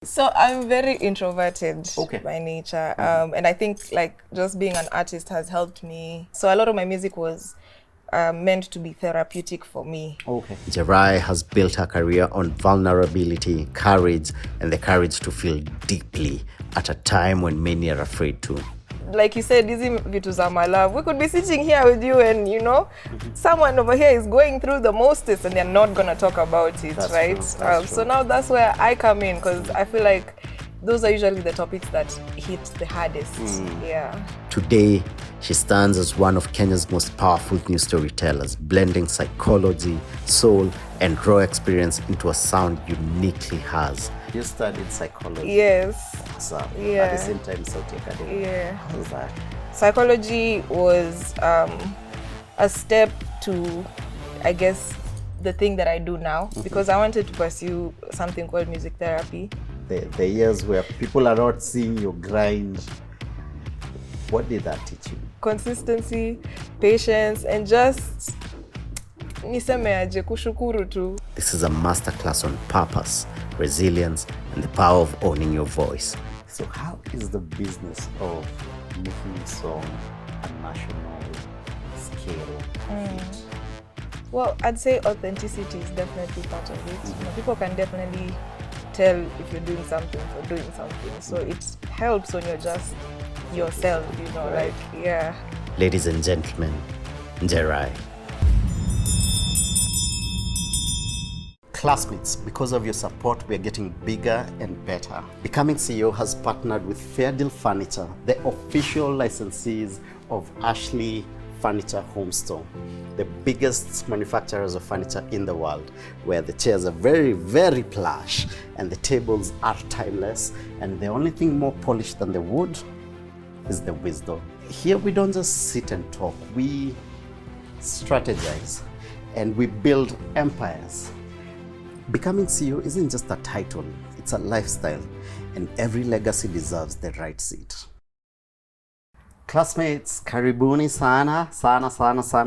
So I'm very introverted by nature, and I think like just being an artist has helped me. So a lot of my music was meant to be therapeutic for me. Jerai has built her career on vulnerability, courage, and the courage to feel deeply at a time when many are afraid to. Like you said, Dizzy Vitu za my love, we could be sitting here with you and, you know, someone over here is going through the mostest and they're not going to talk about it, right? True. So now that's where I come in, because I feel like those are usually the topics that hit the hardest. Yeah. Today, she stands as one of Kenya's most powerful new storytellers, blending psychology, soul, and raw experience into a sound uniquely hers. You studied psychology. Yes. So, at the same time, Sauti Academy. Yeah. How was that? Psychology was a step to, I guess, the thing that I do now, because I wanted to pursue something called music therapy. The years where people are not seeing your grind, what did that teach you? Consistency, patience, and just niseme aje kushukuru tu. This is a masterclass on purpose, resilience, and the power of owning your voice. So how is the business of making a song a national scale? Well, I'd say authenticity is definitely part of it. You know, people can definitely tell if you're doing something for doing something. So it helps when you're just yourself, you know, like, yeah. Ladies and gentlemen, Jerai. Classmates, because of your support, we are getting bigger and better. Becoming CEO has partnered with Fair Deal Furniture, the official licensees of Ashley Furniture Home Store, the biggest manufacturers of furniture in the world, where the chairs are very, very plush and the tables are timeless, and the only thing more polished than the wood is the wisdom. Here we don't just sit and talk, we strategize and we build empires. Becoming CEO isn't just a title, it's a lifestyle, and every legacy deserves the right seat. Classmates, karibuni sana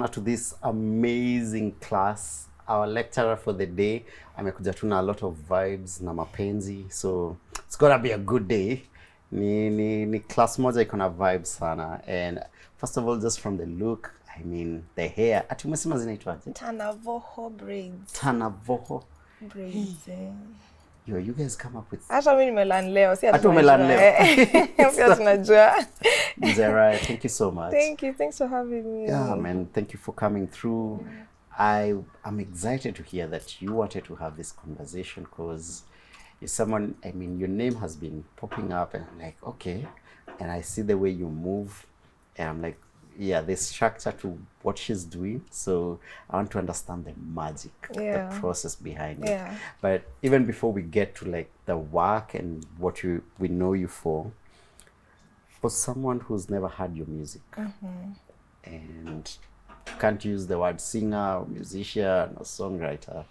to this amazing class. Our lecturer for the day, amekuja tuna a lot of vibes na mapenzi, so it's gonna be a good day. Ni class moja iko na vibes sana, and first of all, just from the look, I mean the hair. Ati umesema zinaitwaje? Tanavoho braids. Tanavoho braids. Yo, you guys come up with... Hata mimi nimelearn leo, si hata umelearn leo. Si tunajua. Jerai, thank you so much. Thank you, thanks for having me. Yeah, man, thank you for coming through. I'm excited to hear that you wanted to have this conversation, because you're someone, I mean, your name has been popping up and I'm like, okay. And I see the way you move and I'm like, yeah, there's structure to what she's doing. So I want to understand the magic, the process behind it. But even before we get to like the work and what we know you for someone who's never heard your music and can't use the word singer or musician or songwriter,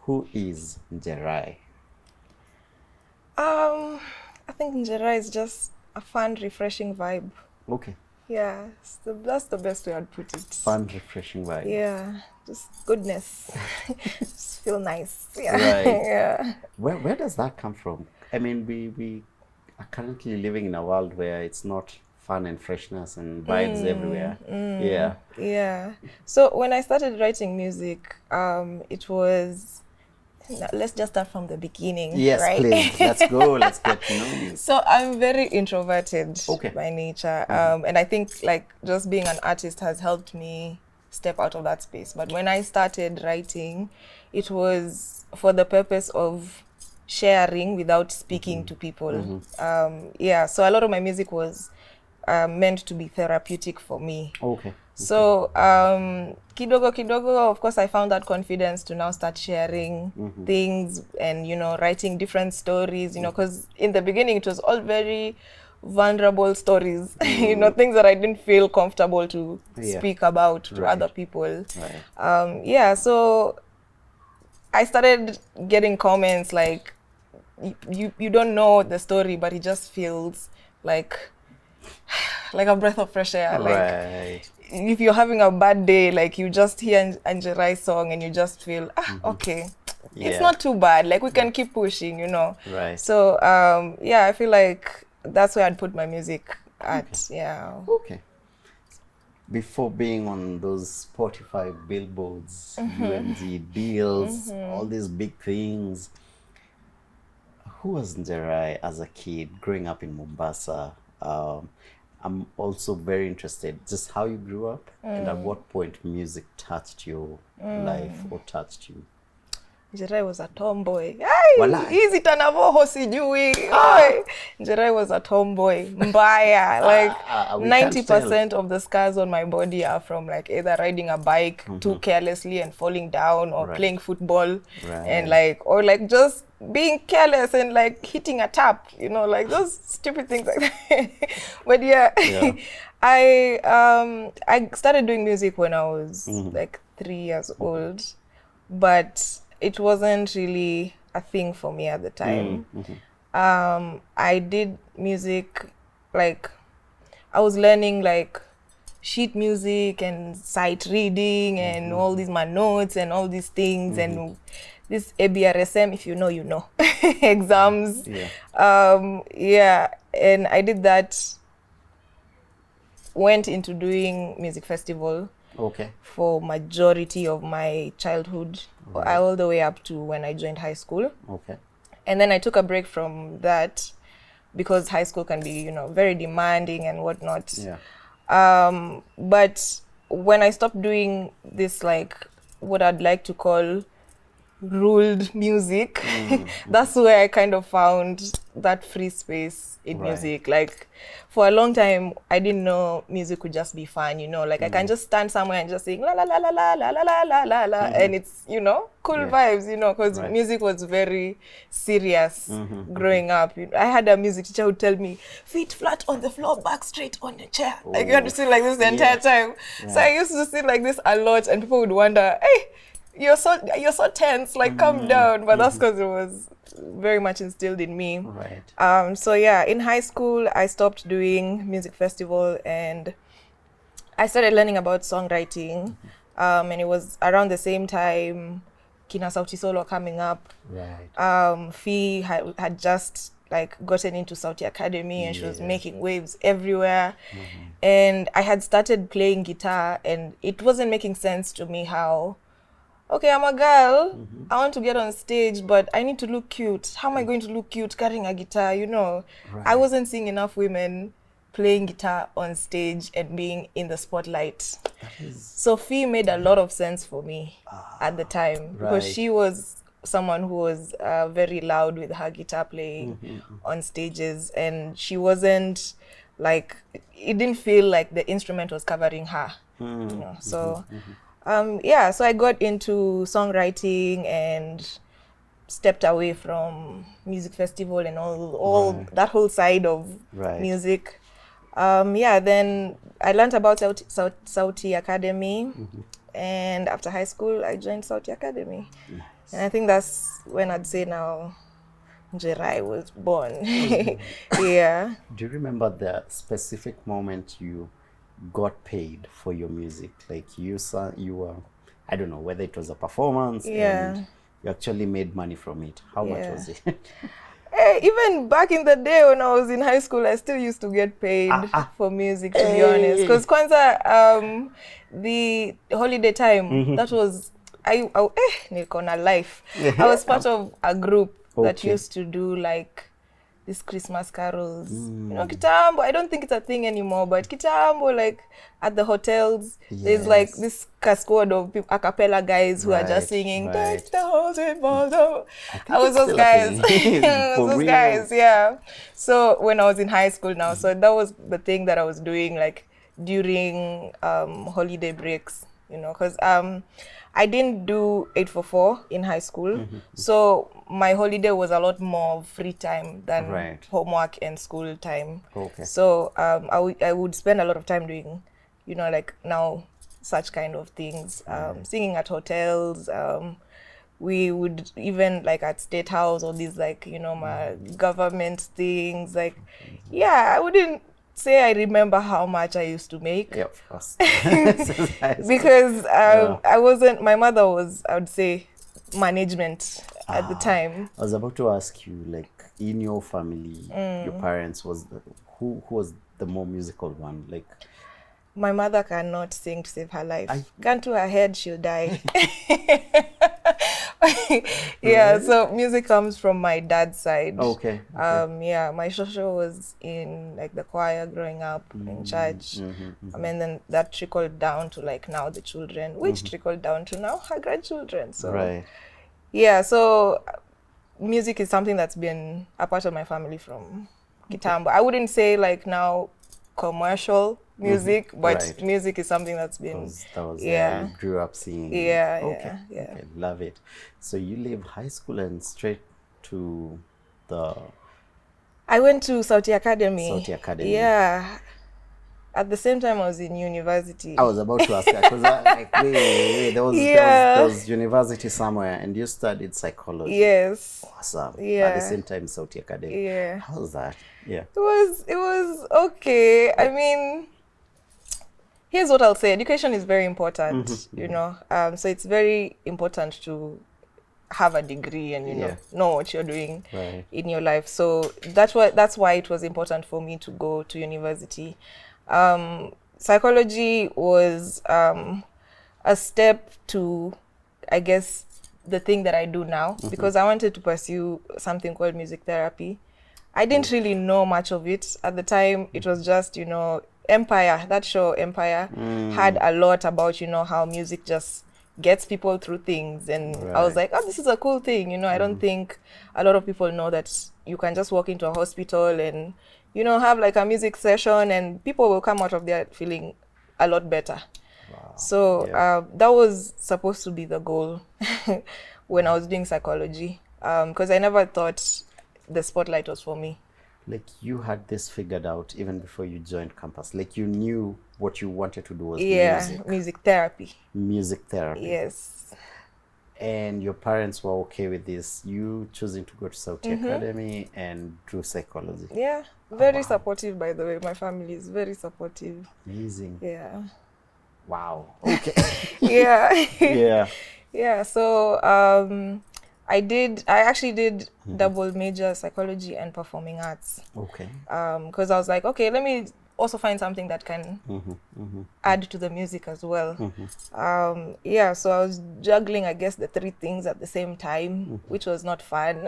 who is Njerae? I think Njerae is just a fun, refreshing vibe. Okay. Yeah, that's the best way I'd put it. Fun, refreshing vibe. Yeah, just goodness. Just feel nice. Yeah. Right. Yeah. Where does that come from? I mean, we are currently living in a world where it's not fun and freshness and vibes everywhere. Yeah. Yeah. So when I started writing music, it was... Let's just start from the beginning. Yes, right? Please. Let's go. Let's get to know you. So I'm very introverted by nature. And I think like just being an artist has helped me step out of that space. But when I started writing, it was for the purpose of sharing without speaking to people. Yeah, so a lot of my music was meant to be therapeutic for me. So kidogo, of course, I found that confidence to now start sharing things and, you know, writing different stories, you know, because in the beginning it was all very vulnerable stories, you know, things that I didn't feel comfortable to speak about to other people. Yeah, so I started getting comments like, you don't know the story, but it just feels like a breath of fresh air. Like if you're having a bad day, like you just hear Njerae's song and you just feel, okay, it's not too bad. Like, we can keep pushing, you know. Right. So, yeah, I feel like that's where I'd put my music at. Okay. Yeah. Okay. Before being on those Spotify billboards, UMZ deals, all these big things, who was Njerae as a kid growing up in Mombasa? I'm also very interested just how you grew up and at what point music touched your life or touched you. Jerai was a tomboy. Walai. Easy tanavoho sijui. Jerai was a tomboy. Mbaya. Like, we can't 90% of the scars on my body are from like either riding a bike too carelessly and falling down, or playing football and like, or like just being careless and like hitting a tap, you know, like those stupid things like that. But yeah. I started doing music when I was like 3 years old, but it wasn't really a thing for me at the time. I did music, like, I was learning like sheet music and sight reading and all these notes and all these things and this ABRSM, if you know, you know, exams. And I did that, went into doing music festival for majority of my childhood, all the way up to when I joined high school. And then I took a break from that because high school can be, you know, very demanding and whatnot. But when I stopped doing this, like, what I'd like to call ruled music, that's where I kind of found that free space in music. Like, for a long time, I didn't know music could just be fun, you know, like I can just stand somewhere and just sing la la la la la la la la la la la, and it's, you know, cool vibes, you know, because music was very serious growing up. I had a music teacher who would tell me, feet flat on the floor, back straight on the chair. Like, you had to sit like this the entire time. So I used to sit like this a lot, and people would wonder, hey, you're so tense, like, calm down. But that's because it was very much instilled in me. So yeah, in high school I stopped doing music festival and I started learning about songwriting. And it was around the same time Kina Sauti Sol were coming up. Fee had just like gotten into Sauti Academy and she was making waves everywhere. And I had started playing guitar and it wasn't making sense to me how, okay, I'm a girl, I want to get on stage, but I need to look cute. How am I going to look cute carrying a guitar, you know? I wasn't seeing enough women playing guitar on stage and being in the spotlight. So Fee made a lot of sense for me at the time because she was someone who was very loud with her guitar playing on stages, and she wasn't like, it didn't feel like the instrument was covering her, you know? So so I got into songwriting and stepped away from music festival and all that whole side of music. Then I learned about Sauti Academy, and after high school I joined Sauti Academy. And I think that's when I'd say now Jerai was born. Do you remember the specific moment you got paid for your music? Like, you were, I don't know whether it was a performance and you actually made money from it. How much was it? Hey, even back in the day when I was in high school, I still used to get paid for music, to be honest. Because kwanza, the holiday time, that was, niko na life. I was part of a group that used to do like these Christmas carols. You know, kitambo, I don't think it's a thing anymore, but kitambo, like at the hotels, there's like this cascade of a cappella guys who are just singing, take the house in Baldo. I was those guys. Those guys, So when I was in high school now, so that was the thing that I was doing like during holiday breaks, you know, because I didn't do 844 in high school. So my holiday was a lot more free time than homework and school time. So I would spend a lot of time doing, you know, like now such kind of things, singing at hotels. We would even like at State House or these like, you know, my government things. Like, I wouldn't say I remember how much I used to make. Of course. Because I wasn't, my mother was, I would say, management at the time. I was about to ask you, like, in your family, your parents, who was the more musical one? Like, my mother cannot sing to save her life. Gun to her head, she'll die. Yeah, right. so music comes from my dad's side. Okay. Yeah, my shosho was in like the choir growing up in church. And then that trickled down to like now the children, which trickled down to now her grandchildren. So right. Yeah, so music is something that's been a part of my family from Kitambo. I wouldn't say like now commercial music, but right. music is something that's been That was yeah. you grew up singing. Yeah, okay. yeah. Okay, love it. So you leave high school and straight to the I went to Sauti Academy. Sauti Academy. Yeah. At the same time I was in university. I was about to ask that because like wait, there was university somewhere and you studied psychology. Yes. Awesome. Yeah. At the same time Sauti Academy. Yeah. How was that? Yeah. It was okay. I mean, here's what I'll say. Education is very important, you know. So it's very important to have a degree and know what you're doing in your life. So that's why it was important for me to go to university. Psychology was a step to, I guess, the thing that I do now, because I wanted to pursue something called music therapy. I didn't really know much of it at the time. It was just, Empire, that show Empire had a lot about, how music just gets people through things. And I was like, oh, this is a cool thing. I don't think a lot of people know that you can just walk into a hospital and, have like a music session and people will come out of there feeling a lot better. Wow. So that was supposed to be the goal when I was doing psychology, because I never thought the spotlight was for me. Like you had this figured out even before you joined campus. Like you knew what you wanted to do was music. Music therapy. Music therapy. Yes. And your parents were okay with this, you choosing to go to Sauti Academy and do psychology. Yeah, very supportive, by the way. My family is very supportive. Amazing. Yeah. Wow. Okay. Yeah. Yeah. Yeah, so I actually did double major psychology and performing arts. Okay. Because I was like, okay, let me also find something that can add to the music as well. Yeah, so I was juggling, I guess, the three things at the same time, which was not fun.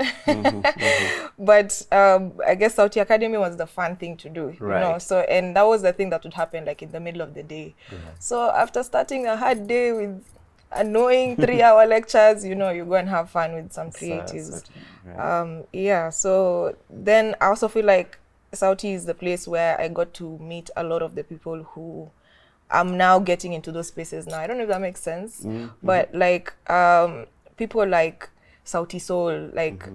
But I guess Sauti Academy was the fun thing to do, So, and that was the thing that would happen like in the middle of the day. So after starting a hard day with annoying 3-hour lectures, you go and have fun with some creatives. Yeah, so then I also feel like Sauti is the place where I got to meet a lot of the people who I'm now getting into those spaces now. I don't know if that makes sense, but like people like Sauti Soul, like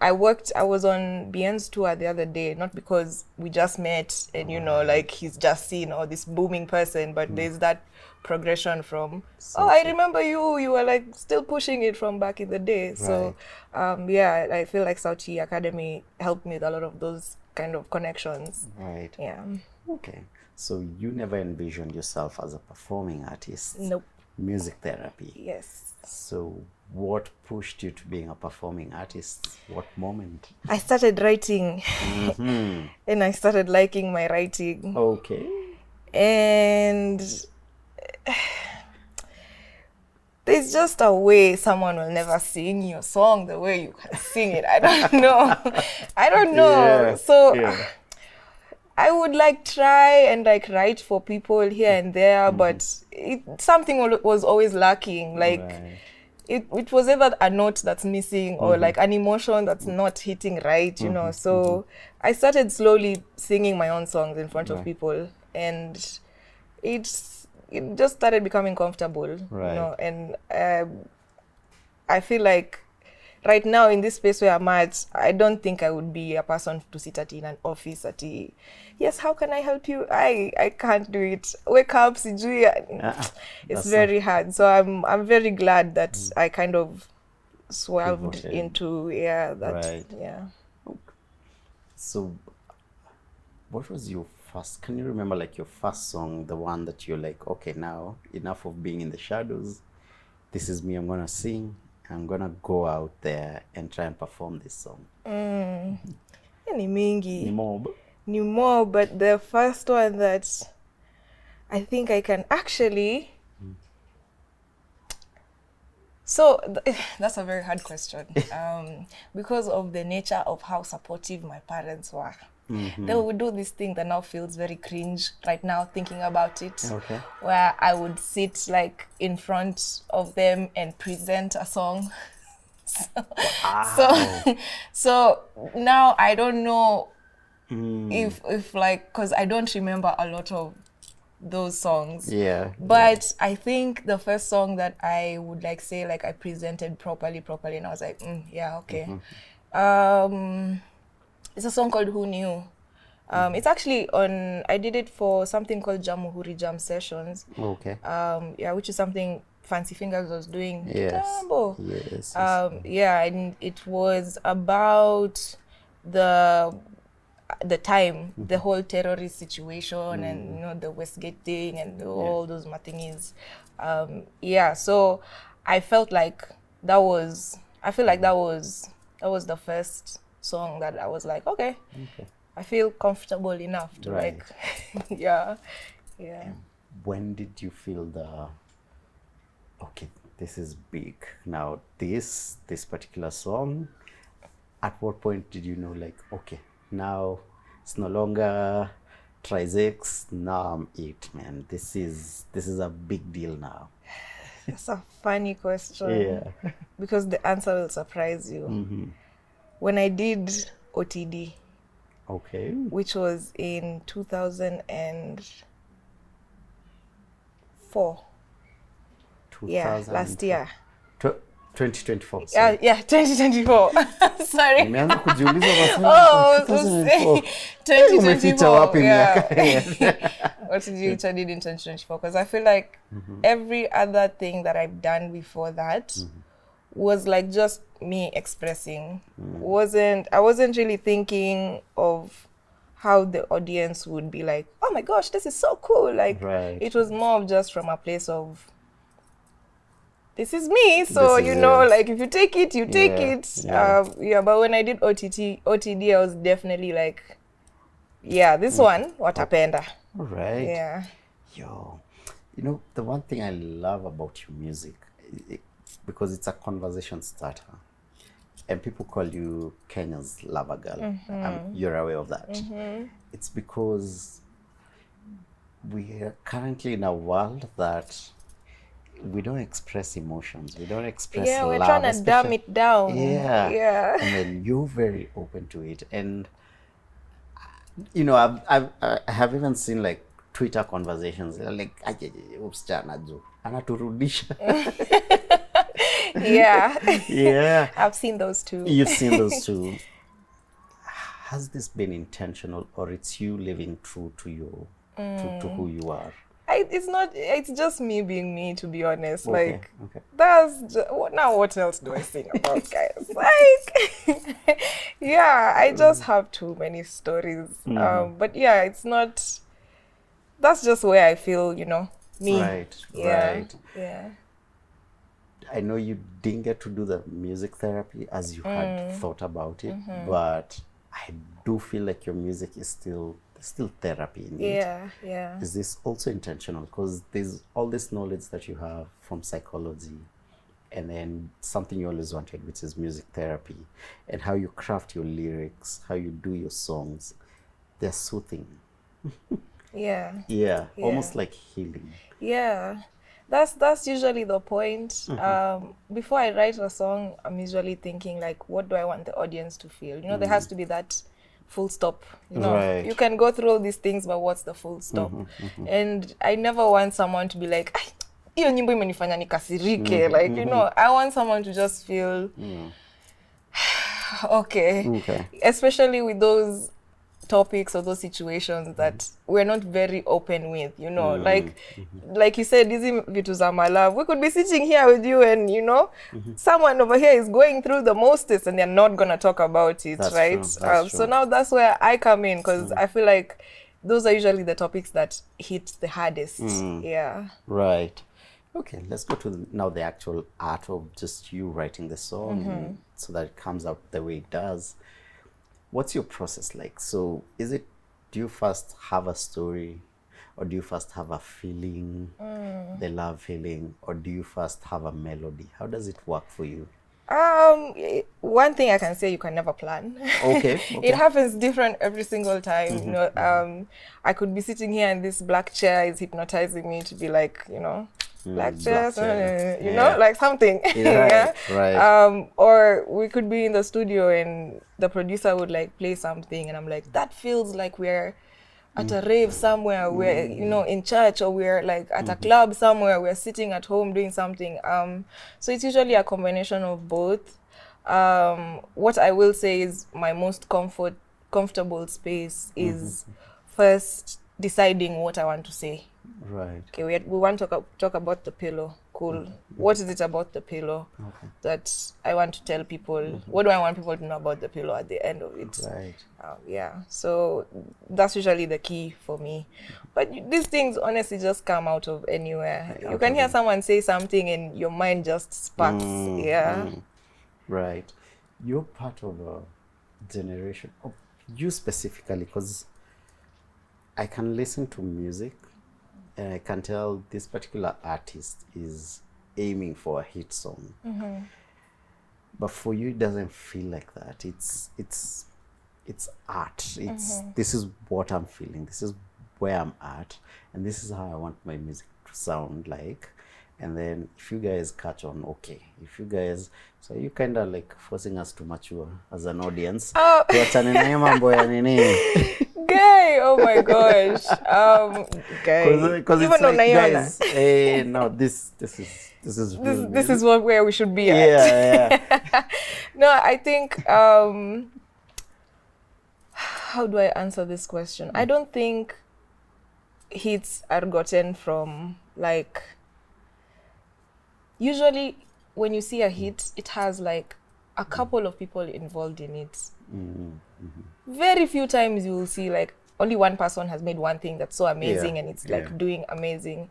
I was on Bien's tour the other day, not because we just met and like he's just seen this booming person, but there's that progression from I remember you were like still pushing it from back in the day. So yeah, I feel like Sauti Academy helped me with a lot of those kind of connections. Right. Yeah. Okay. So you never envisioned yourself as a performing artist? Nope. Music therapy? Yes. So what pushed you to being a performing artist? What moment? I started writing and I started liking my writing. Okay. And there's just a way someone will never sing your song the way you can sing it. I don't know. Yeah. So I would like try and like write for people here and there, but something was always lacking. Like it was either a note that's missing or like an emotion that's not hitting right, So I started slowly singing my own songs in front of people, and it just started becoming comfortable, and I feel like right now in this space where I'm at, I don't think I would be a person to sit in an office yes, how can I help you? I can't do it. Wake up, sijui. It's very hard. So I'm very glad that I kind of swerved into that. Yeah. So what was your first, can you remember like your first song, the one that you're like, okay, now enough of being in the shadows, this is me, I'm gonna sing? I'm gonna go out there and try and perform this song? Ni mingi. Ni more, but the first one that I think I can actually... So that's a very hard question. Because of the nature of how supportive my parents were. They would do this thing that now feels very cringe right now thinking about it. Okay. Where I would sit like in front of them and present a song. So now I don't know if like, because I don't remember a lot of those songs. Yeah. But I think the first song that I would like say like I presented properly, and I was like, yeah, okay. It's a song called Who Knew. It's actually on, I did it for something called Jamuhuri Jam Sessions. Okay. Yeah, which is something Fancy Fingers was doing. Yes. Yes. Yeah, and it was about the time, the whole terrorist situation and, you know, the Westgate thing and all those matingis. Yeah, so I felt like that was the first song that I was like, okay. I feel comfortable enough to like, yeah. When did you feel okay, this is big. Now this particular song, at what point did you know like, okay, now it's no longer Trizex, now I'm it, man. This is a big deal now. That's a funny question. Because the answer will surprise you. When I did OTD, which was in 2004. Yeah, last year. 2024. Sorry. Yeah, 2024. Sorry. Nimeanza kujiuliza oh, 2024. Yeah. What did you did in 2024? Because I feel like every other thing that I've done before that was like just me expressing. I wasn't really thinking of how the audience would be like, oh my gosh, this is so cool. Like, it was more of just from a place of, this is me, so you know, like if you take it, you take it. But when I did OTD, I was definitely like, yeah, this one, watapenda. Right. Yeah. Yo, you know, the one thing I love about your music, because it's a conversation starter, and people call you Kenya's lover girl. You're aware of that. It's because we are currently in a world that we don't express emotions. We don't express love. Yeah, we're trying to dumb it down. Yeah. And then you're very open to it. And, you know, I have even seen like Twitter conversations. Like, anaturudisha. Yeah. I've seen those too. You've seen those too. Has this been intentional, or it's you living true to your to who you are? It's not. It's just me being me, to be honest. Like, that's just, what else do I sing about, guys? Like, yeah, I just have too many stories. But yeah, it's not. That's just where I feel, you know, me. Right. Yeah. I know you didn't get to do the music therapy as you had thought about it, but I do feel like your music is still therapy in it. Yeah. Is this also intentional? Because there's all this knowledge that you have from psychology, and then something you always wanted, which is music therapy, and how you craft your lyrics, how you do your songs. They're soothing. Yeah, almost like healing. Yeah. That's usually the point. Before I write a song, I'm usually thinking like, what do I want the audience to feel? You know, there has to be that full stop. You know, you can go through all these things, but what's the full stop? And I never want someone to be like, hiyo nyimbo imenifanya nikasirike. Like, you know, I want someone to just feel okay. Especially with those topics or those situations that we're not very open with, you know, like you said, hizi vitu za my love, we could be sitting here with you and, you know, someone over here is going through the mostest and they're not going to talk about it. That's right. True. So now that's where I come in, because I feel like those are usually the topics that hit the hardest. Right. Okay, let's go to now the actual art of just you writing the song so that it comes out the way it does. What's your process like? So do you first have a story, or do you first have a feeling, the love feeling, or do you first have a melody? How does it work for you? One thing I can say, you can never plan. Okay. It happens different every single time. You know, I could be sitting here and this black chair is hypnotizing me to be like, you know, black chairs, you know, like something. Right. Or we could be in the studio and the producer would like play something and I'm like, that feels like we're at a rave somewhere, we're, you know, in church, or we're like at a club somewhere, we're sitting at home doing something. So it's usually a combination of both. What I will say is my most comfortable space is first deciding what I want to say. Right. Okay, we want to talk about the pillow. Cool. What is it about the pillow that I want to tell people? What do I want people to know about the pillow at the end of it? Right. Yeah. So that's usually the key for me. But these things honestly just come out of anywhere. You can hear someone say something and your mind just sparks. Right. You're part of a generation, you specifically, because I can listen to music and I can tell this particular artist is aiming for a hit song. But for you, it doesn't feel like that. It's art. This is what I'm feeling. This is where I'm at, and this is how I want my music to sound like. And then if you guys catch on, okay. If you guys, so you kind of like forcing us to mature as an audience. Guy, oh my gosh. Guy. Because it's like, guys, no, this is where we should be at. Yeah. No, I think how do I answer this question? I don't think hits are gotten from like, usually when you see a hit, it has like a couple of people involved in it. Very few times you will see like only one person has made one thing that's so amazing and it's like doing amazing.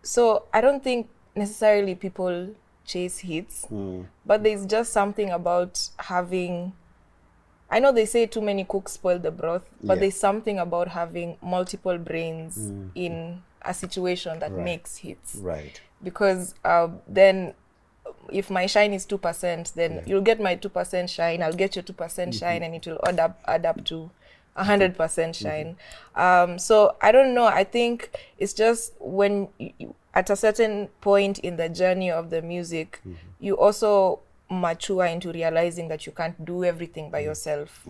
So I don't think necessarily people chase hits, but there's just something about having, I know they say too many cooks spoil the broth, but there's something about having multiple brains in a situation that makes hits. Right. Because then if my shine is 2%, then you'll get my 2% shine, I'll get your 2% shine, and it will add up to 100% shine. So I don't know, I think it's just when at a certain point in the journey of the music, you also mature into realizing that you can't do everything by yourself.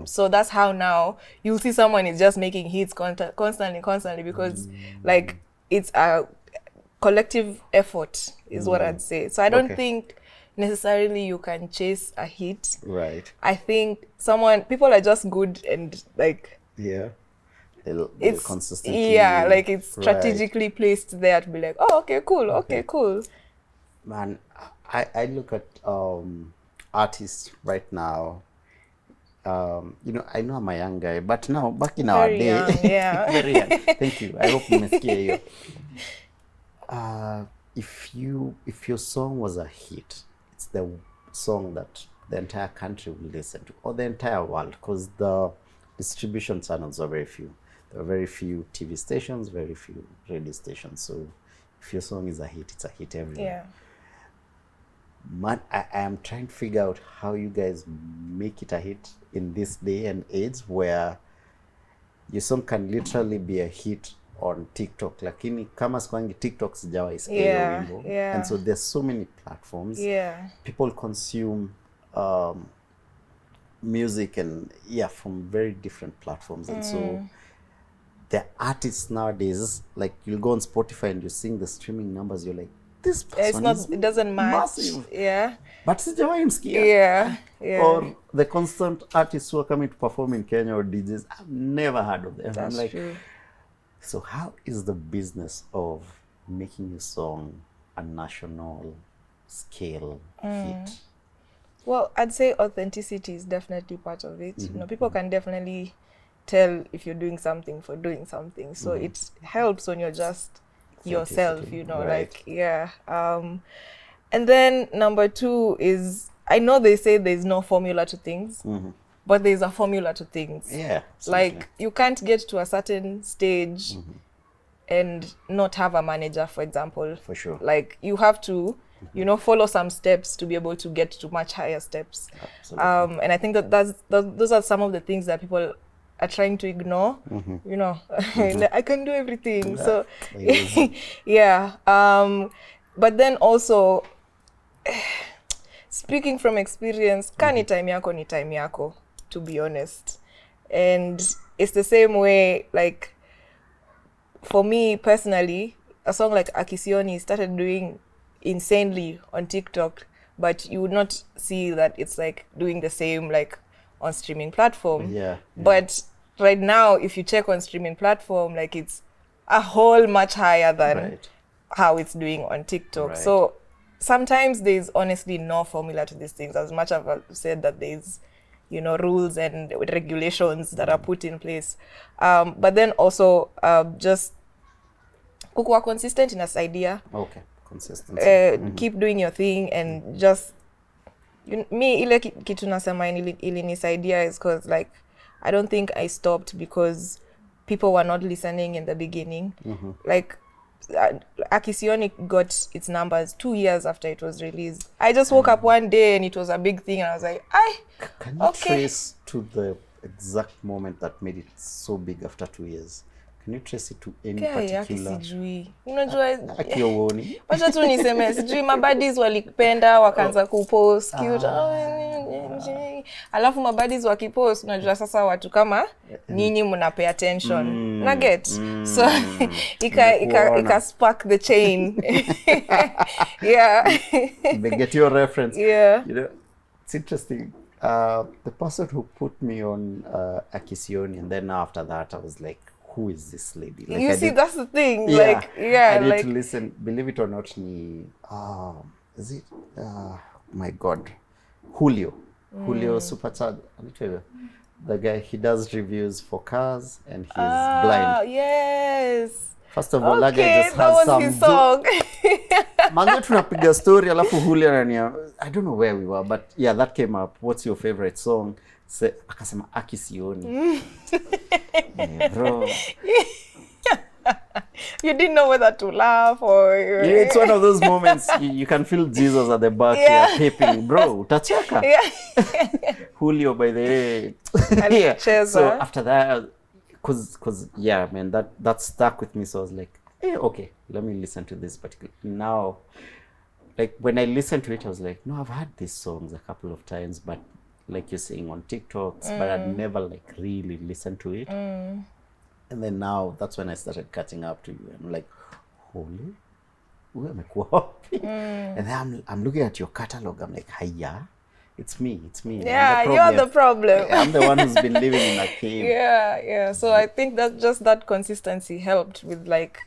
So that's how now you'll see someone is just making hits constantly because like it's a collective effort is what I'd say. So I don't think necessarily you can chase a hit. Right. I think people are just good and like it's consistently like it's strategically placed there to be like, oh, okay, cool. Man, I look at artists right now. You know, I know I'm a young guy, but now back in our day, very young. Thank you. I hope you hear you. If your song was a hit, it's the song that the entire country will listen to, or the entire world, because the distribution channels are very few. There are very few TV stations, very few radio stations. So if your song is a hit, it's a hit everywhere. Man, I am trying to figure out how you guys make it a hit in this day and age where your song can literally be a hit on TikTok. Lakini kama sikwangi TikTok sijawa isikia wimbo. And so there's so many platforms. People consume music and from very different platforms. And so the artists nowadays, like you'll go on Spotify and you sing the streaming numbers, you're like, this person it doesn't match. Massive. But sijawahi msikia. Or the constant artists who are coming to perform in Kenya or DJs, I've never heard of them. That's I'm like, true. So how is the business of making a song a national scale hit? Well, I'd say authenticity is definitely part of it. You know, people can definitely tell if you're doing something for doing something. So it helps when you're just yourself, you know, right. like, yeah. And then number 2 is, I know they say there's no formula to things, but there's a formula to things. Yeah, absolutely. Like, you can't get to a certain stage and not have a manager, for example. For sure. Like, you have to, you know, follow some steps to be able to get to much higher steps. Absolutely. And I think that those are some of the things that people are trying to ignore. You know, I can do everything. So, yeah. But then also, speaking from experience, ni time yako, to be honest. And it's the same way, like, for me personally, a song like Akisioni started doing insanely on TikTok, but you would not see that it's like doing the same like on streaming platform. Yeah. But right now, if you check on streaming platform, like, it's a whole much higher than how it's doing on TikTok. Right. So sometimes there's honestly no formula to these things, as much as I've said that there's, you know, rules and regulations that are put in place. But then also just kukuwa consistent in this idea. Okay, consistency. Keep doing your thing and just, me ile kitu nasema ilinisaidia is because, like, I don't think I stopped because people were not listening in the beginning. Like, Akisioni got its numbers 2 years after it was released. I just woke up one day and it was a big thing, and I was like, can you trace to the exact moment that made it so big after 2 years? Can you trace it to any particular? Sijui. Unajua, Akioni. wacha tu niseme, sijui mabadis walikipenda wakaanza kupost cute. Alafu mabadis wakipost, unajua sasa watu kama nyinyi mna pay attention. Na get. So ika spark the chain. Yeah. They get your reference. Yeah. You know, it's interesting. The person who put me on Akisioni, and then after that I was like, who is this lady? Like, you see, that's the thing. Yeah, like, yeah, I need like, to listen. Believe it or not, is it? My God, Julio Supercharged. The guy, he does reviews for cars and he's blind. Yes. First of all, that guy just has some. His song. Manze tunapiga story alafu Julio anania, I don't know where we were, but yeah, that came up. What's your favorite song? Akasema Akisioni. Yeah, bro. You didn't know whether to laugh or... Yeah, it's one of those moments you can feel Jesus at the back here peeping. Bro, utacheka. Yeah. Julio, by the way. Yeah. So after that, cause yeah, man, that stuck with me. So I was like, hey, okay, let me listen to this particular. Now, like, when I listened to it, I was like, no, I've heard these songs a couple of times, but like you're saying, on TikToks, but I'd never like really listened to it. And then now that's when I started catching up to you. I'm like, holy, and then I'm looking at your catalog. I'm like, hiya, it's me. Yeah, you're the problem. I'm the one who's been living in a cave. Yeah. So I think that just that consistency helped with, like,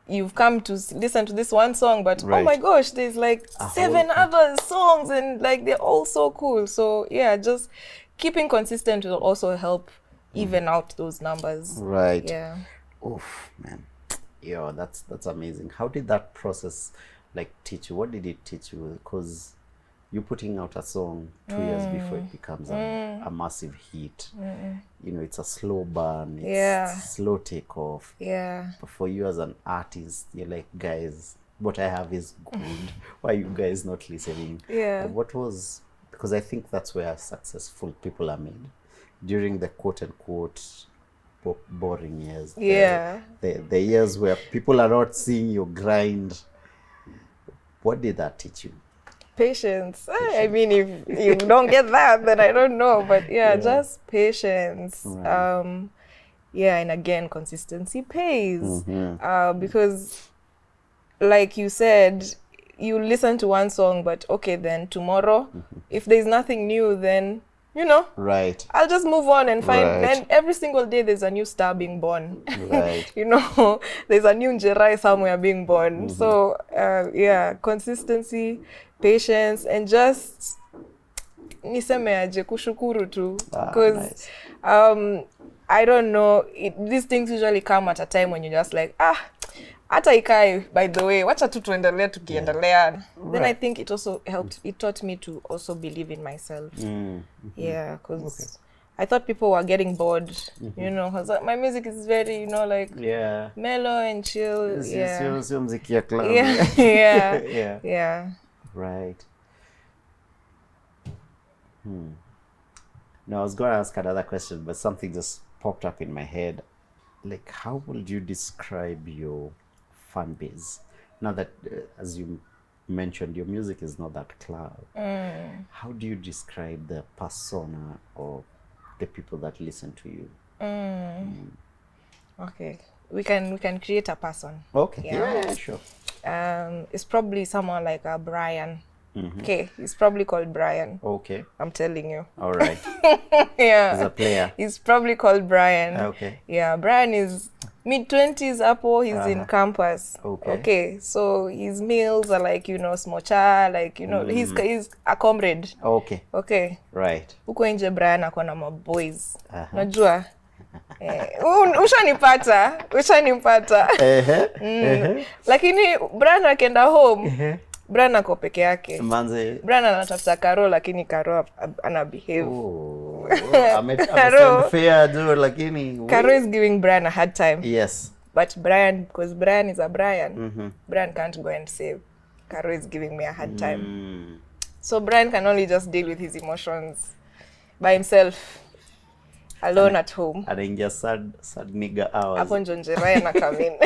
you've come to listen to this one song, but oh my gosh, there's like 7 other songs and like they're all so cool. So yeah, just keeping consistent will also help even out those numbers. Right. Yeah. Oof, man. Yeah, that's amazing. How did that process like teach you? What did it teach you? Because you're putting out a song 2 years before it becomes a massive hit. You know, it's a slow burn. It's slow takeoff. Yeah. But for you as an artist, you're like, guys, what I have is good. Why are you guys not listening? Yeah. What was, because I think that's where successful people are made. During the quote-unquote boring years. Yeah. The years where people are not seeing your grind. What did that teach you? Patience. I mean, if you don't get that, then I don't know. But yeah, just patience. Right. Yeah, and again, consistency pays. Because, like you said, you listen to one song, but okay, then tomorrow, if there's nothing new, then, you know, I'll just move on and find, and every single day there's a new star being born. You know, there's a new Jerai somewhere being born. So, yeah, consistency, patience, and just niseme aje kushukuru tu, because I don't know, these things usually come at a time when you're just like, hata ikai, by the way, wacha tu tuendelee tukiendelea. Then I think it also helped, it taught me to also believe in myself. Yeah, because I thought people were getting bored, you know, because my music is very, you know, like mellow and chill. Yeah. Right. Now I was going to ask another question, but something just popped up in my head. Like, how would you describe your fan base? Now that, as you mentioned, your music is not that club. How do you describe the persona of the people that listen to you? Okay, we can create a person. Okay. Yeah, sure. It's probably someone like a Brian. Okay, he's probably called Brian. Okay. I'm telling you. All right. Yeah. He's a player. He's probably called Brian. Okay. Yeah, Brian is mid-20s Apple, he's in campus. Okay, so his meals are like, you know, smocha, like, you know, he's a comrade. Okay. Right. Uko nje Brian akona ma boys. Najua. Ushanipata. Lakini Brian akenda home. Brian ako peke yake. Manze. Brian anatafuta Karo, lakini Karo ana behave. Karo is giving Brian a hard time. Yes. But Brian, because Brian is a Brian, Brian can't go and save. Karo is giving me a hard time. So Brian can only just deal with his emotions by himself, alone at home. Anaingia sad nigga hours. Hapo ndio Njerae anakam in.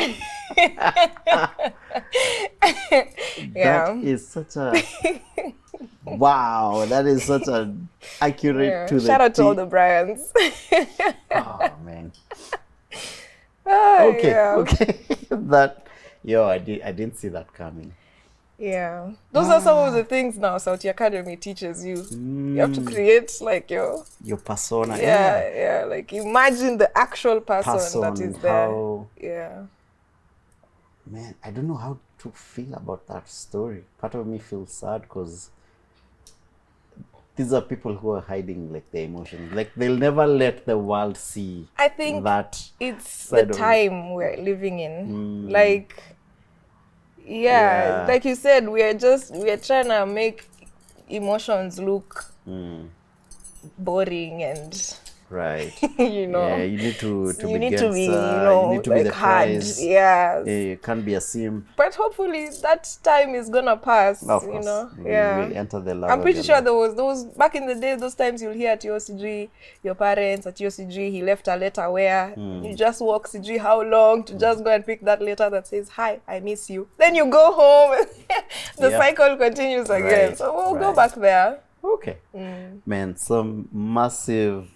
That is such a wow, that is such an accurate to the shout out to all the Brians. Oh man. Okay. That I didn't see that coming. Yeah, those are some of the things now Sauti Academy teaches you. You have to create like your persona. Yeah, like imagine the actual person that is there. Man, I don't know how to feel about that story. Part of me feels sad because these are people who are hiding like their emotions. Like they'll never let the world see. I think that it's the time we're living in. Like, like you said, we are trying to make emotions look boring and you know. Yeah, you need to you be need to be, you know, you need to like be the hard. prize. Yeah, you can't be a sim. But hopefully that time is gonna pass. Of you course. know. We'll enter the love. I'm pretty sure there was those back in the day. Those times you'll hear at OCG, your parents at OCG, he left a letter where you just walk CG how long to just go and pick that letter that says, "Hi, I miss you." Then you go home. The cycle continues again. Right. So we'll go back there. Okay. Man, some massive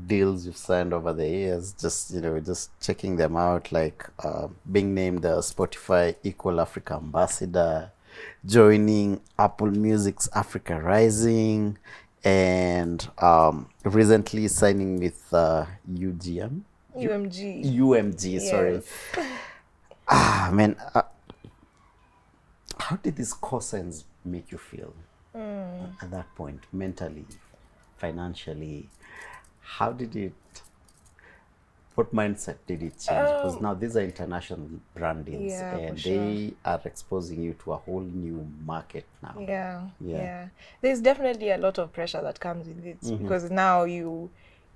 deals you've signed over the years, just checking them out, like being named the Spotify Equal Africa Ambassador, joining Apple Music's Africa Rising, and recently signing with UMG, sorry. Man, how did these cosigns make you feel at that point, mentally, financially? How did it, what mindset did it change? Because now these are international brand deals, and they are exposing you to a whole new market now. Yeah. There's definitely a lot of pressure that comes with it, because now you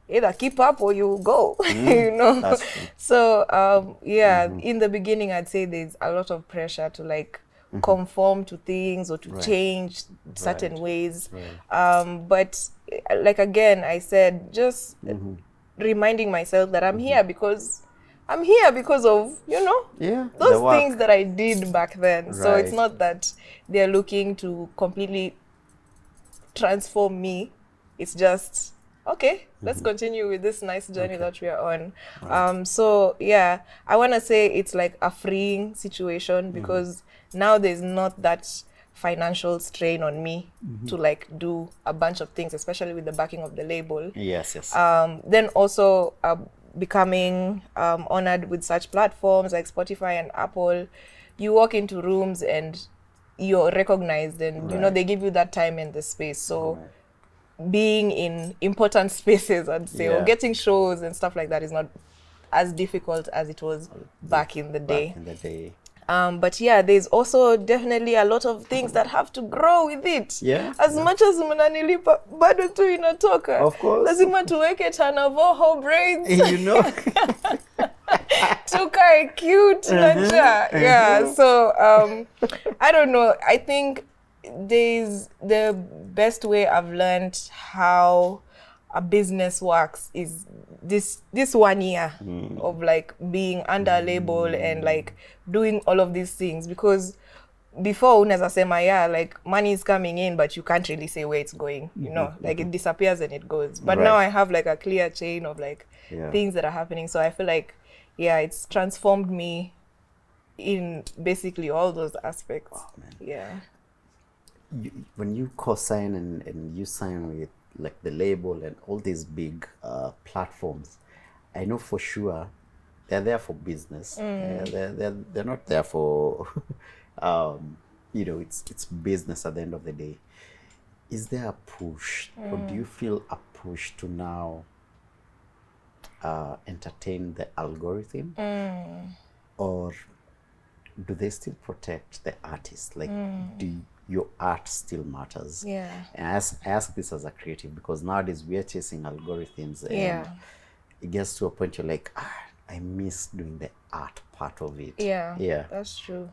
either keep up or you go, you know. That's true. So, in the beginning, I'd say there's a lot of pressure to like conform to things or to change certain ways. But like again, I said, just reminding myself that I'm here because of, you know, those things that I did back then. So it's not that they're looking to completely transform me. It's just, okay, let's continue with this nice journey that we are on. So yeah, I want to say it's like a freeing situation because now there's not that financial strain on me to like do a bunch of things, especially with the backing of the label. Yes. Then also becoming honored with such platforms like Spotify and Apple. You walk into rooms and you're recognized, and you know, they give you that time and the space. So being in important spaces, I'd say, or getting shows and stuff like that is not as difficult as it was back in the day. But yeah, there's also definitely a lot of things that have to grow with it. As much as mnanilipa bado tu inatoka. Of course. Lazima tuweke Chanavoho braids. You know. Tukae cute. Yeah. So I don't know. I think the best way I've learned how a business works is this 1 year of like being under a label and like doing all of these things, because before unaweza sema like money is coming in but you can't really say where it's going, you know, like it disappears and it goes, but now I have like a clear chain of like things that are happening. So I feel like it's transformed me in basically all those aspects. Oh, man. When you co-sign and you sign with like the label and all these big platforms, I know for sure they're there for business. They're not there for you know, it's business at the end of the day. Is there a push, or do you feel a push to now entertain the algorithm, or do they still protect the artist? Like, do your art still matters? And I ask this as a creative because nowadays we are chasing algorithms, and it gets to a point you're like, I miss doing the art part of it. That's true.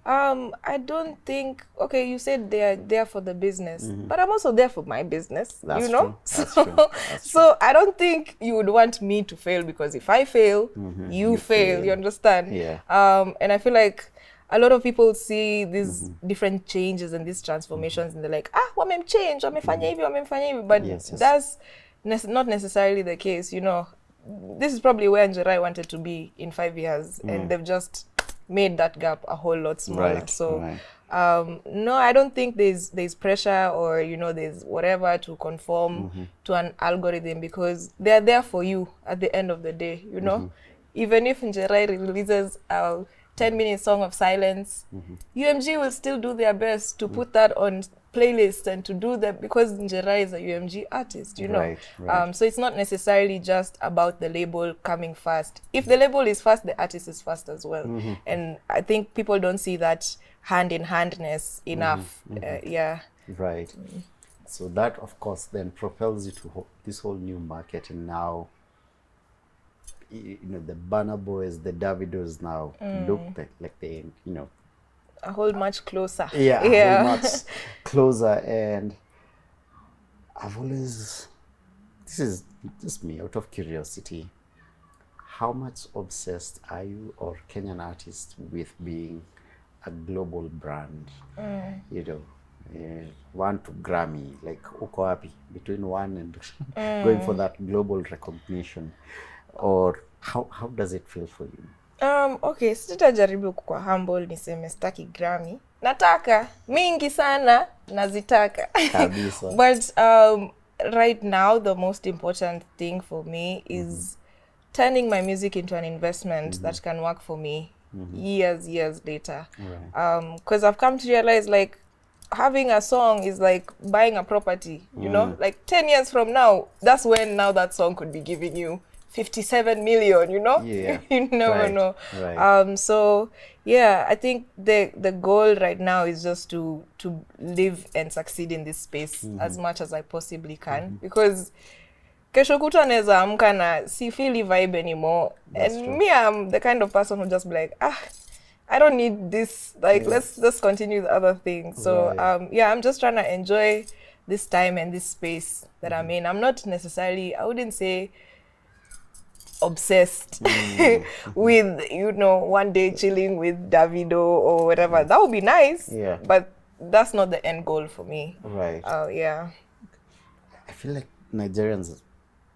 I don't think, okay, you said they're there for the business, but I'm also there for my business. That's you know true. That's true. That's so I don't think you would want me to fail, because if I fail, you fail. You understand? And I feel like a lot of people see these different changes and these transformations, and they're like, wamemchange, wamefanya hivi, wamefanya hivi, but that's not necessarily the case. You know, this is probably where Jerai wanted to be in 5 years, and they've just made that gap a whole lot smaller. No, I don't think there's pressure, or you know, there's whatever to conform to an algorithm, because they're there for you at the end of the day. You know, even if Jerai releases a 10-minute song of silence, UMG will still do their best to put that on playlists and to do that, because Njerae is a UMG artist, you know. So it's not necessarily just about the label coming first. If the label is first, the artist is first as well. And I think people don't see that hand-in-handness enough. So that, of course, then propels you to this whole new market, and now, you know, the Burna Boys, the Davidos now look like they, you know, a whole much closer. A whole much closer. And I've always, this is just me out of curiosity, how much obsessed are you, or Kenyan artists, with being a global brand? You know, 1 to Grammy, like uko wapi between 1 and going for that global recognition? Or how does it feel for you? Okay, sitajaribu kwa humble niseme sitaki Grammy. Nataka mingi sana, nazitaka. But right now the most important thing for me is turning my music into an investment that can work for me years later. Because I've come to realize, like, having a song is like buying a property, you know? Like 10 years from now, that's when now that song could be giving you 57 million, you know? You never know. So yeah, I think the goal right now is just to live and succeed in this space as much as I possibly can, because kesho kutwa naweza amka na si feel vibe anymore. Me, I'm the kind of person who just be like, I don't need this, like let's continue the other things. So I'm just trying to enjoy this time and this space that I'm in. I'm not necessarily, I wouldn't say obsessed with, you know, one day chilling with Davido or whatever. That would be nice, but that's not the end goal for me. I feel like Nigerians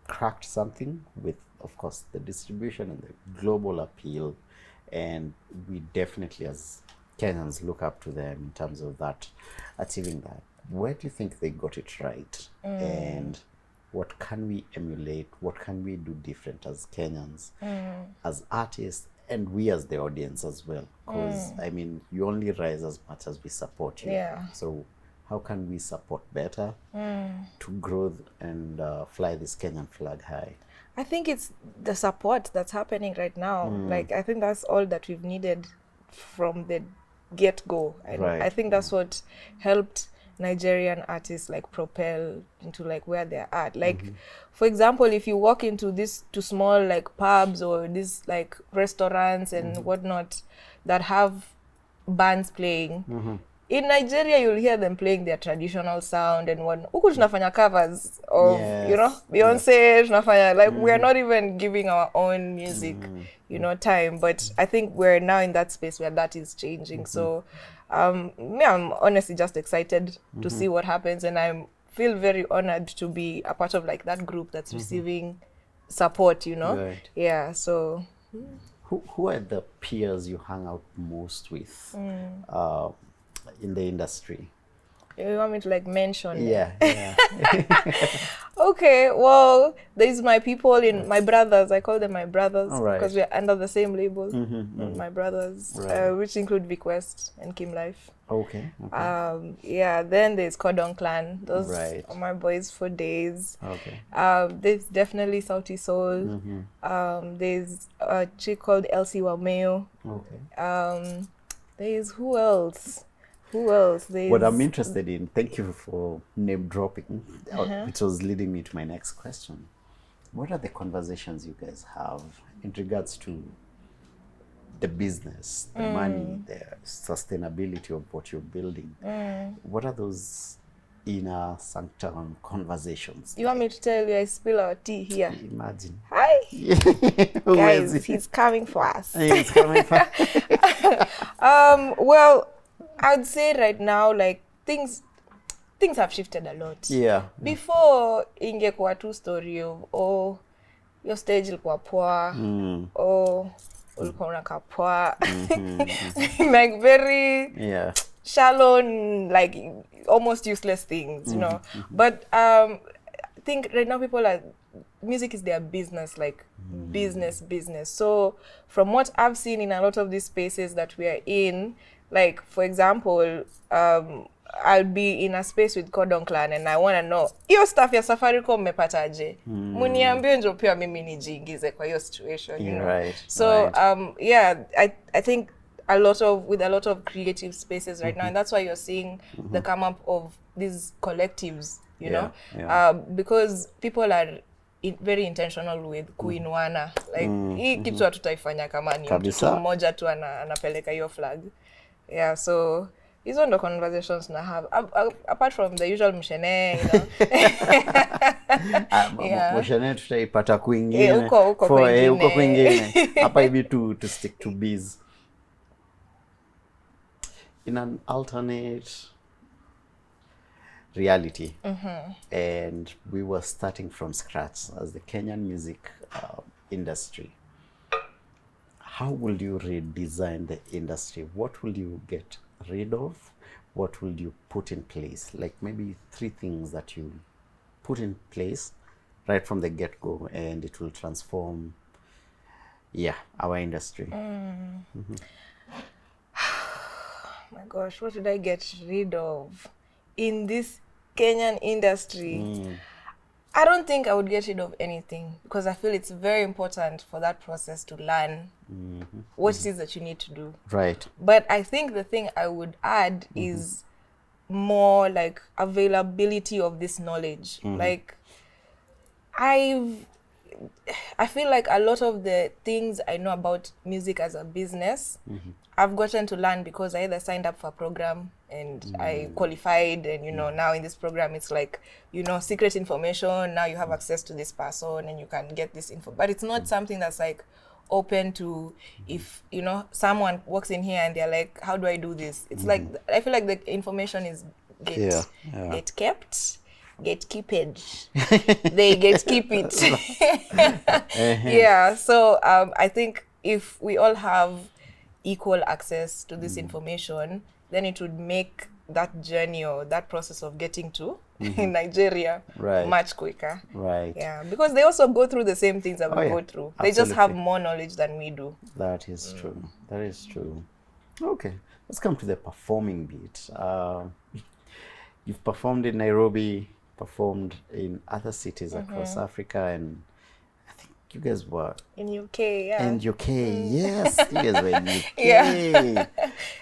cracked something with, of course, the distribution and the global appeal, and we definitely as Kenyans look up to them in terms of that, achieving that. Where do you think they got it right? And what can we emulate? What can we do different as Kenyans, as artists, and we as the audience as well? Because, I mean, you only rise as much as we support you. So how can we support better to grow and fly this Kenyan flag high? I think it's the support that's happening right now. Like, I think that's all that we've needed from the get-go. And I think that's what helped Nigerian artists like propel into like where they're at. Like, for example, if you walk into to small like pubs or these like restaurants and whatnot that have bands playing, in Nigeria you'll hear them playing their traditional sound and one huku tunafanya covers of you know Beyonce, tunafanya like we're not even giving our own music you know time, but I think we're now in that space where that is changing. So me, I'm honestly just excited to see what happens, and I feel very honored to be a part of like that group that's receiving support, you know. Yeah, so who are the peers you hang out most with in the industry? You want me to like mention? Yeah. Okay, well, there's my people in my brothers. I call them my brothers because we're under the same label. My brothers, which include Vic West and Kim Life. Okay. Yeah. Then there's Cordon Clan. Those are my boys for days. Okay. There's definitely Sauti Soul. There's a chick called Elsie Wameo. Okay. There's who else? There's what I'm interested in, thank you for name dropping, which was leading me to my next question. What are the conversations you guys have in regards to the business, the money, the sustainability of what you're building? What are those inner sanctum conversations? You want me to tell you I spill our tea here? Imagine. Hi. Guys, he's coming for us. He's coming for well, I'd say right now, like things have shifted a lot. Yeah. Before ingekuwa tu story of your stage ilikuwa poa, ulikuwa unakaa poa, like very shallow, like almost useless things, you know. But I think right now music is their business, like business. So from what I've seen in a lot of these spaces that we are in, like, for example, I'll be in a space with Cordon Clan and I want to know, hiyo stuff ya Safaricom mmepataje? Muniambie ndio pia mimi nijiingize kwa hiyo situation, you know. So, yeah, I think with a lot of creative spaces right now, and that's why you're seeing the come up of these collectives, you know, because people are very intentional with kuinuana. Like, hii kitu hatutaifanya kama ni mtu mmoja tu anapeleka hiyo flag. Yeah, so hizo ndo conversations na have apart from the usual mshene, you know. Mshene tutaipata kwingine. Huko kwingine. Hapa hivi to stick to biz. In an alternate reality, and we were starting from scratch as the Kenyan music industry, how will you redesign the industry? What will you get rid of? What will you put in place? Like maybe 3 things that you put in place right from the get-go, and it will transform, our industry. My gosh, what did I get rid of in this Kenyan industry? I don't think I would get rid of anything because I feel it's very important for that process to learn what it is that you need to do. Right. But I think the thing I would add is more like availability of this knowledge. Like, I feel like a lot of the things I know about music as a business, I've gotten to learn because I either signed up for a program and I qualified, and, you know, now in this program, it's like, you know, secret information. Now you have access to this person and you can get this info. But it's not something that's like open to, if, you know, someone walks in here and they're like, how do I do this? It's like, I feel like the information is get kept. Gatekeepage. They gatekeep it. Yeah, so I think if we all have equal access to this information, then it would make that journey or that process of getting to Nigeria much quicker. Right. Yeah, because they also go through the same things that we go through. They just have more knowledge than we do. That is true. That is true. Okay, let's come to the performing bit. You've performed in Nairobi, performed in other cities across Africa, and I think you guys were in UK, yeah. in UK, yes, you guys were in UK. Yeah.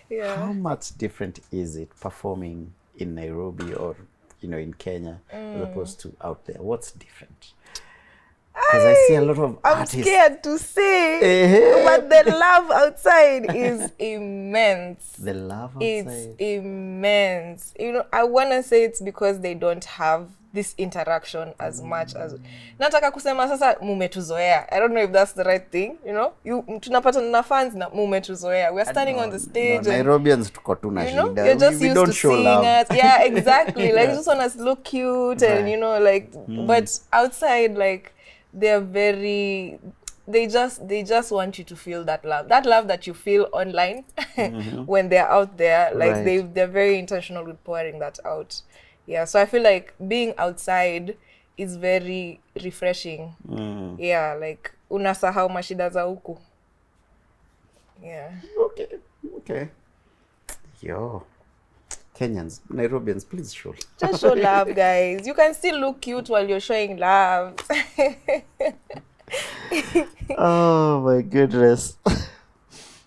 Yeah. How much different is it performing in Nairobi or in Kenya as opposed to out there? What's different? Because I see a lot of artists. I'm scared to say, but the love outside is immense. The love outside? It's immense. I want to say it's because they don't have this interaction as much as... Nataka kusema sasa mumetuzoea. I don't know if that's the right thing, tunapata na fans na mumetuzoea. We're standing on the stage. No, Nairobians tuko tu na shida. You're just used to seeing us. Yeah, exactly. Like, you just want us to look cute and, but outside, like, they're very... They just want you to feel that love that you feel online when they're out there. Like, they're very intentional with pouring that out. Yeah, so I feel like being outside is very refreshing. Yeah, like unasahau mashida za huku. Yeah. Okay. Yo, Kenyans, Nairobians, please show. Just show love, guys. You can still look cute while you're showing love. Oh my goodness.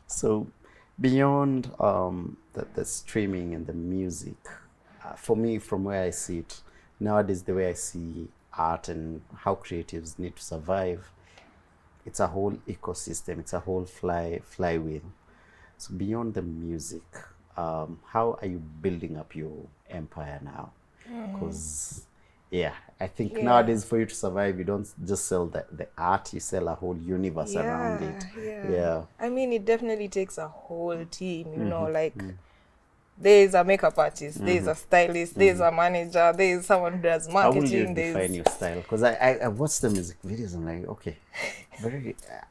So beyond the streaming and the music, for me, from where I see it nowadays, the way I see art and how creatives need to survive, it's a whole ecosystem. It's a whole flywheel. So beyond the music, how are you building up your empire now? Because I think nowadays for you to survive, you don't just sell the art, you sell a whole universe around it. Yeah. I mean, it definitely takes a whole team, there's a makeup artist, there's a stylist, there's a manager, there's someone who does marketing. How will you define your style? Because I watch the music videos and I'm like, okay,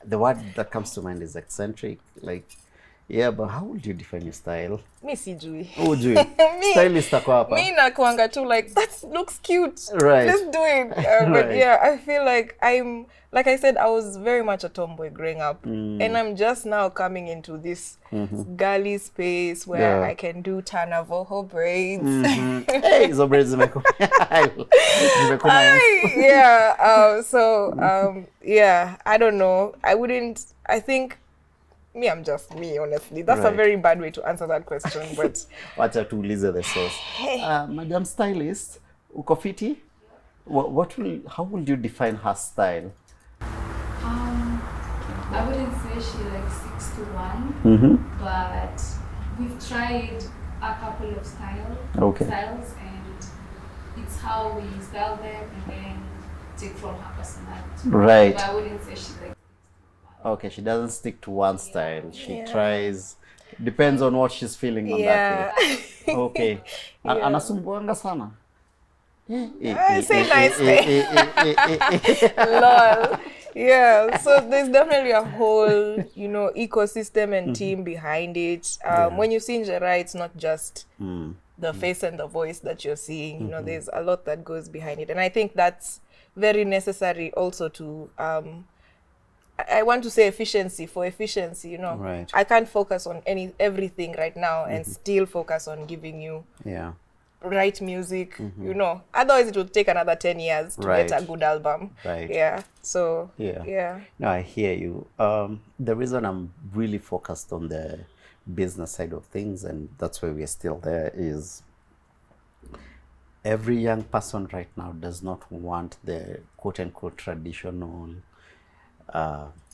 the word that comes to mind is eccentric. Like, yeah, but how would you define your style? Mi sijui. Oh, Jui. Stylist ako hapa. Mi nakuanga tu like, that looks cute. Right. Let's do it. But yeah, I feel like like I said, I was very much a tomboy growing up. And I'm just now coming into this girly space where I can do Tanavoho braids. Hey, hizo braids zimekuwa yeah, I don't know. I think I'm just me, honestly. That's a very bad way to answer that question, but... Wacha tuulize the source. Madam Stylist, uko fiti? How would you define her style? I wouldn't say she like 6 to 1, but we've tried a couple of styles, and it's how we style them and then take from her personality. Right. But I wouldn't say she's like... Okay, she doesn't stick to one style. She tries, depends on what she's feeling on that day. Okay. Anasumbuanga sana. Say nicely. Lol. Yeah, so there's definitely a whole, ecosystem and team behind it. When you see Jerai, it's not just the face and the voice that you're seeing. There's a lot that goes behind it. And I think that's very necessary also to... I want to say efficiency. Right. I can't focus on everything right now and still focus on giving you right music, Otherwise it would take another 10 years to get a good album. Right. Yeah. So, yeah. No, I hear you. The reason I'm really focused on the business side of things, and that's why we're still there, is every young person right now does not want the quote-unquote traditional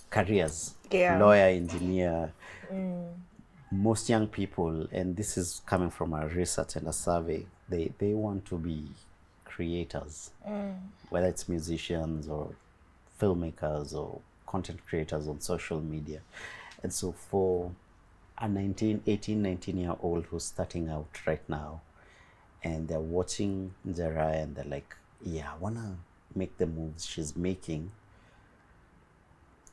careers, lawyer, engineer. Most young people, and this is coming from a research and a survey, they want to be creators, whether it's musicians or filmmakers or content creators on social media. And so for a 19-year-old who's starting out right now and they're watching Jerai and they're like, I want to make the moves she's making,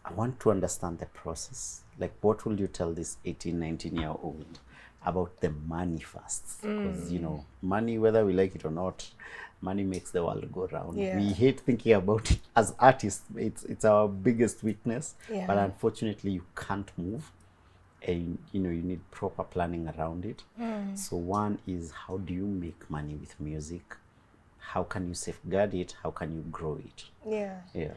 I want to understand the process. Like, what will you tell this 19-year-old about the money first? Because, money, whether we like it or not, money makes the world go round. Yeah. We hate thinking about it as artists. It's our biggest weakness. Yeah. But unfortunately, you can't move. And, you need proper planning around it. So one is, how do you make money with music? How can you safeguard it? How can you grow it? Yeah. Yeah.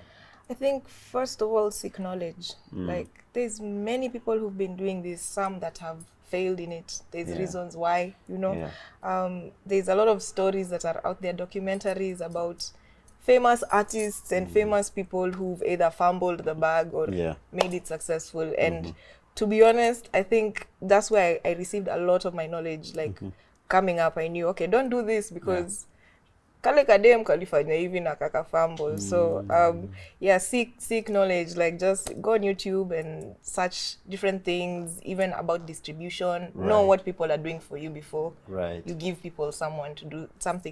I think first of all, seek knowledge. Like there's many people who've been doing this, some that have failed in it. There's reasons why, you know. There's a lot of stories that are out there, documentaries about famous artists and famous people who've either fumbled the bag or made it successful. And to be honest, I think that's where I received a lot of my knowledge. Like coming up, I knew, okay, don't do this because kale kadem kalifanya hivi na kaka fumble. So seek knowledge. Like just go on YouTube and search different things, even about distribution. Know what people are doing for you before you give people something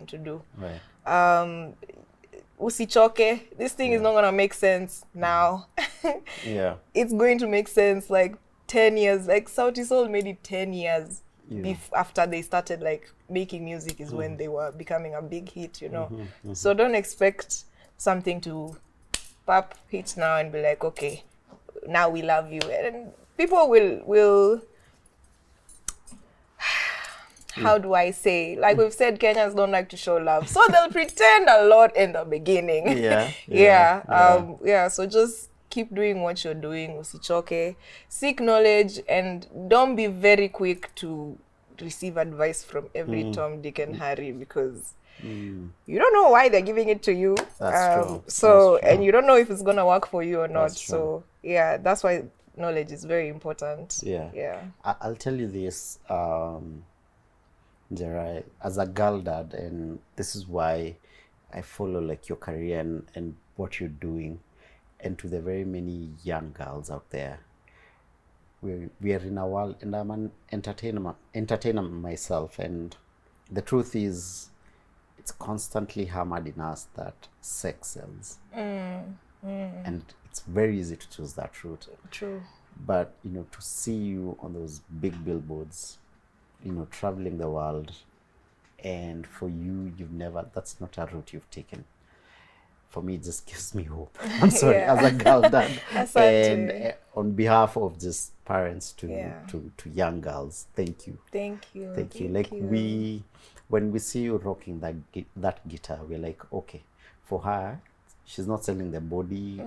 to do. Usichoke. This thing is not gonna make sense now. It's going to make sense like 10 years. Like Sauti Sol made it 10 years after they started like making music is when they were becoming a big hit, you know. So don't expect something to pop hit now and be like, okay, now we love you. And people will how do I say? Like we've said, Kenyans don't like to show love, so they'll pretend a lot in the beginning. So just keep doing what you're doing. Usichoke. Seek knowledge and don't be very quick to receive advice from every Tom, Dick, and Harry, because you don't know why they're giving it to you. That's true. So That's true. and you don't know if it's gonna work for you or not. That's so that's why knowledge is very important. I'll tell you this, Jerai, as a girl dad, and this is why I follow like your career and what you're doing, and to the very many young girls out there. We are in a world, and I'm an entertainer myself, and the truth is it's constantly hammered in us that sex sells. And it's very easy to choose that route. True. But, you know, to see you on those big billboards, you know, traveling the world, and for you, that's not a route you've taken. For me, it just gives me hope. I'm sorry, as a girl dad. And on behalf of just parents to young girls, thank you. Thank you. Like when we see you rocking that guitar, we're like, okay, for her, she's not selling the body,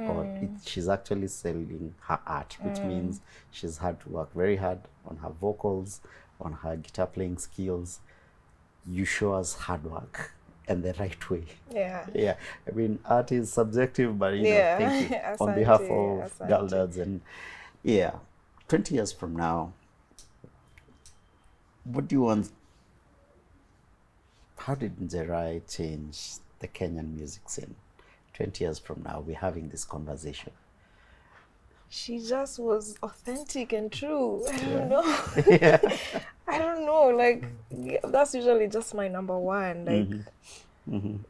she's actually selling her art, which means she's had to work very hard on her vocals, on her guitar playing skills. You show us hard work and the right way. I mean, art is subjective, but you know, thank you on behalf of girl dads. And 20 years from now, what do you want? How did Jerai change the Kenyan music scene? 20 years from now, we're having this conversation. She just was authentic and true. I don't know. I don't know. Like, that's usually just my number one. Like,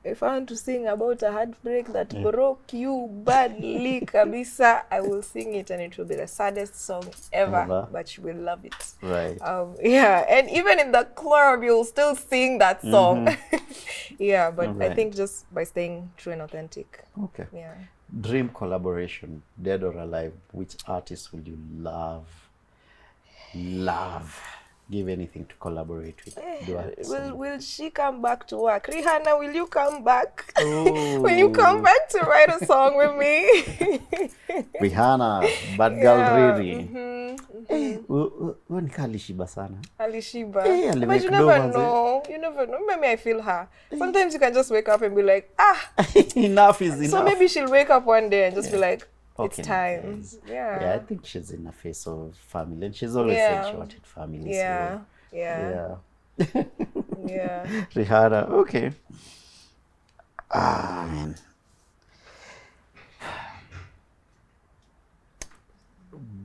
if I want to sing about a heartbreak that broke you badly, kabisa, I will sing it, and it will be the saddest song ever. But you will love it. Right. And even in the club, you'll still sing that song. But I think just by staying true and authentic. Okay. Dream collaboration, dead or alive, which artist will you love? Give anything to collaborate with. Will she come back to work? Rihanna, will you come back? Will you come back to write a song with me? Rihanna, Bad Girl Riri. Nika alishiba sana. Alishiba. But you never know. You never know. Maybe I feel her. Sometimes you can just wake up and be like, enough is enough. So maybe she'll wake up one day and just be like, it's time. I think she's in a phase of family, and she's always said she wanted family. Rihanna, okay. Man.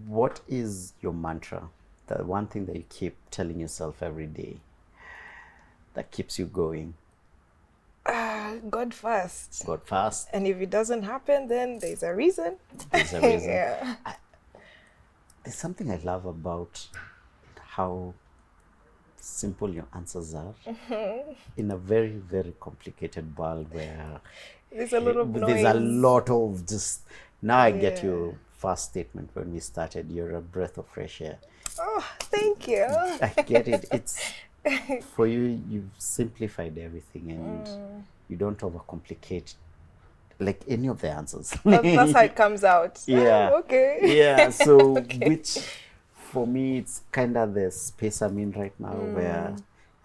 What is your mantra? The one thing that you keep telling yourself every day that keeps you going? God first. God first. And if it doesn't happen, then there's a reason. There's a reason. There's something I love about how simple your answers are in a very, very complicated world where there's a lot of noise. There's a lot of just... Now I get your first statement when we started. You're a breath of fresh air. Oh, thank you. I get it. It's... For you, you've simplified everything, and you don't overcomplicate like any of the answers. That's how it comes out. Yeah. Okay. Yeah. So Okay. which for me it's kind of the space I'm in right now where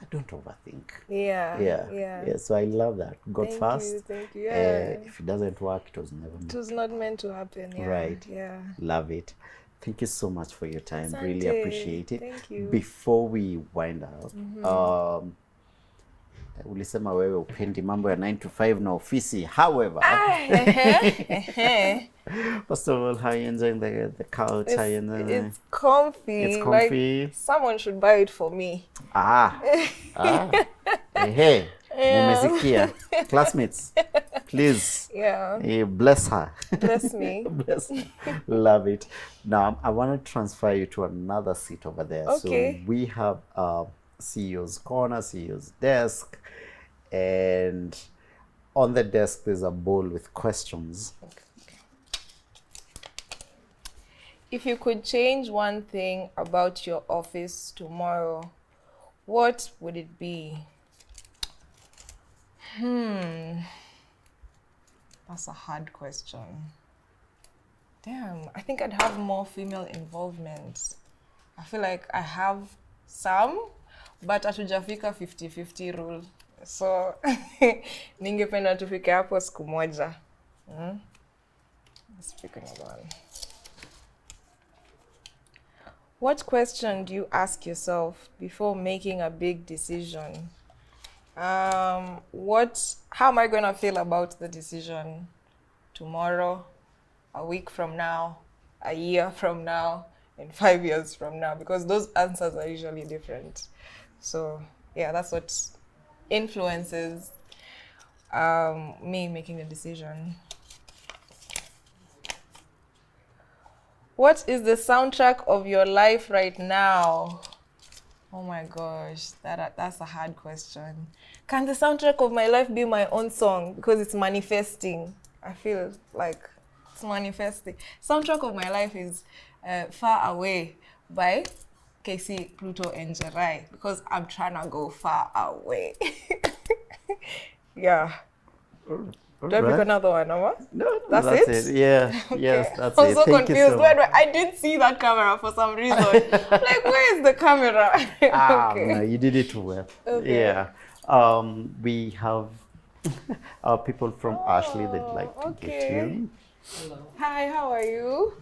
I don't overthink. Yeah. So I love that. God first. Thank you. Yeah. If it doesn't work, it was never meant. It was not meant to happen. Yeah. Right. Yeah. Love it. Thank you so much for your time. Asante. Really appreciate it. Thank you. Before we wind up, ulisema wewe upendi mambo ya 9 to 5 na ofisi. However, first of all, how are you enjoying the couch? It's comfy. It's comfy. Like, someone should buy it for me. Hey, mumesikia. Classmates, please. Yeah. Bless her. Bless me. Bless. Love it. Now, I want to transfer you to another seat over there. Okay. So we have CEO's corner, CEO's desk, and on the desk there's a bowl with questions. Okay. If you could change one thing about your office tomorrow, what would it be? That's a hard question. Damn, I think I'd have more female involvement. I feel like I have some, but hatujafika 50-50 rule. So, ningependa tufike hapo siku moja. Let's pick another one. What question do you ask yourself before making a big decision? How am I going to feel about the decision tomorrow, a week from now, a year from now, and 5 years from now? Because those answers are usually different. So yeah, that's what influences me making a decision. What is the soundtrack of your life right now? Oh my gosh, that's a hard question. Can the soundtrack of my life be my own song? Because it's manifesting. I feel like it's manifesting. Soundtrack of my life is Far Away by Casey, Pluto, and Jerai. Because I'm trying to go far away. Yeah. Do I pick another one, Amma? No, that's it. Yeah, Okay. Yes, that's I was it. so Thank confused. you so much. I didn't see that camera for some reason. Like, where is the camera? Okay. No, you did it well. Okay. Yeah. We have our people from Ashley that'd like to get you. Hello. Hi, how are you?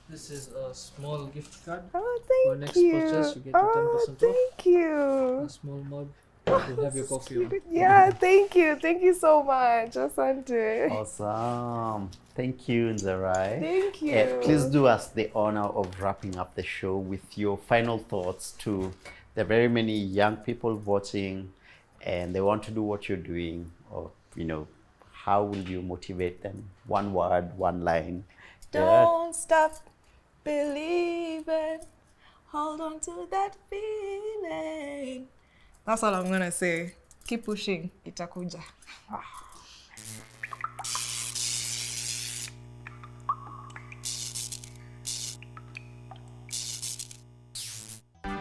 This is a small gift card. Oh, For thank next you. purchase, you get 10% off. Thank you. A small mug. You'll have your coffee on. Yeah, thank you. Thank you so much, Asante. Awesome. Thank you, Njerae. Thank you. Please do us the honor of wrapping up the show with your final thoughts to the very many young people watching and they want to do what you're doing, or, how will you motivate them? One word, one line. Don't stop believing. Hold on to that feeling. That's all I'm gonna say. Keep pushing. Itakuja.